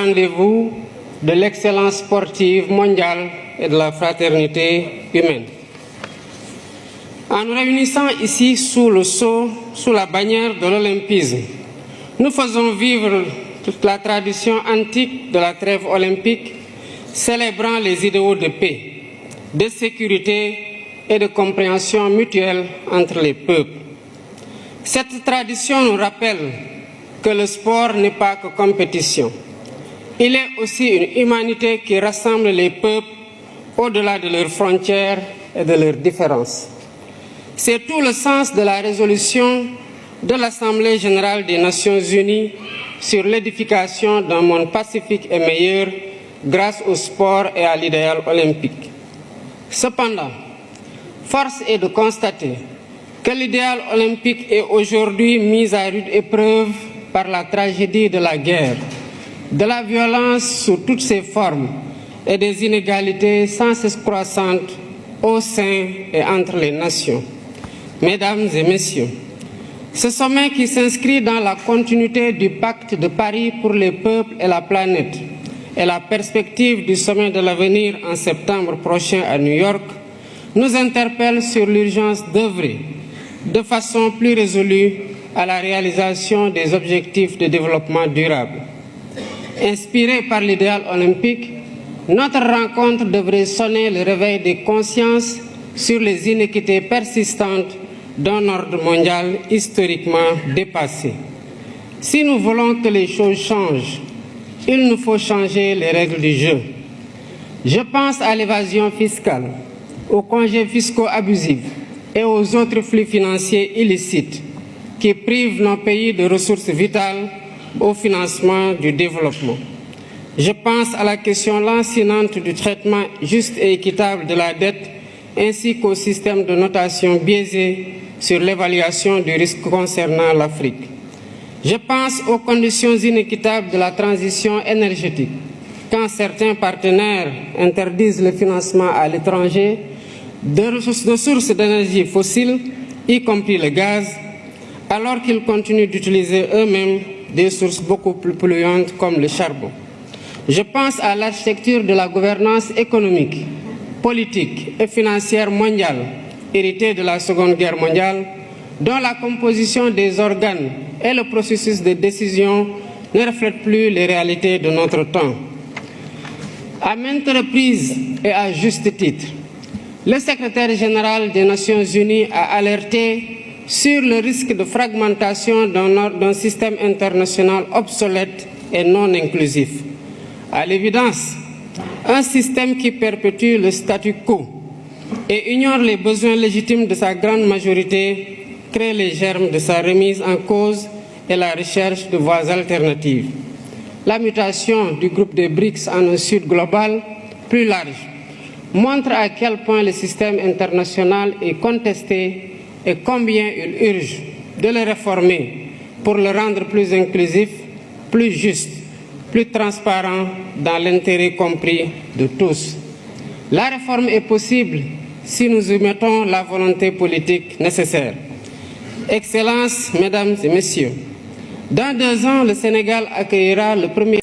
rendez-vous de l'excellence sportive mondiale et de la fraternité humaine. En nous réunissant ici sous la bannière de l'olympisme, nous faisons vivre toute la tradition antique de la trêve olympique, célébrant les idéaux de paix, de sécurité et de compréhension mutuelle entre les peuples. Cette tradition nous rappelle que le sport n'est pas que compétition. Il est aussi une humanité qui rassemble les peuples au-delà de leurs frontières et de leurs différences. C'est tout le sens de la résolution de l'Assemblée générale des Nations unies sur l'édification d'un monde pacifique et meilleur grâce au sport et à l'idéal olympique. Cependant, force est de constater que l'idéal olympique est aujourd'hui mis à rude épreuve par la tragédie de la guerre, de la violence sous toutes ses formes et des inégalités sans cesse croissantes au sein et entre les nations. Mesdames et messieurs, ce sommet qui s'inscrit dans la continuité du pacte de Paris pour les peuples et la planète et la perspective du sommet de l'avenir en septembre prochain à New York nous interpelle sur l'urgence d'œuvrer de façon plus résolue à la réalisation des objectifs de développement durable. Inspirée par l'idéal olympique, notre rencontre devrait sonner le réveil des consciences sur les inéquités persistantes d'un ordre mondial historiquement dépassé. Si nous voulons que les choses changent, il nous faut changer les règles du jeu. Je pense à l'évasion fiscale, aux congés fiscaux abusifs et aux autres flux financiers illicites qui privent nos pays de ressources vitales au financement du développement. Je pense à la question lancinante du traitement juste et équitable de la dette ainsi qu'au système de notation biaisé sur l'évaluation du risque concernant l'Afrique. Je pense aux conditions inéquitables de la transition énergétique, quand certains partenaires interdisent le financement à l'étranger de sources d'énergie fossiles, y compris le gaz, alors qu'ils continuent d'utiliser eux-mêmes des sources beaucoup plus polluantes comme le charbon. Je pense à l'architecture de la gouvernance économique, politique et financière mondiale, héritée de la Seconde Guerre mondiale, dont la composition des organes et le processus de décision ne reflètent plus les réalités de notre temps. À maintes reprises et à juste titre, le secrétaire général des Nations Unies a alerté sur le risque de fragmentation d'un système international obsolète et non inclusif. À l'évidence, un système qui perpétue le statu quo et ignore les besoins légitimes de sa grande majorité crée les germes de sa remise en cause et la recherche de voies alternatives. La mutation du groupe des BRICS en un sud global plus large montre à quel point le système international est contesté et combien il urge de le réformer pour le rendre plus inclusif, plus juste, plus transparent dans l'intérêt compris de tous. La réforme est possible si nous y mettons la volonté politique nécessaire. Excellences, Mesdames et Messieurs, dans 2 ans, le Sénégal accueillera le premier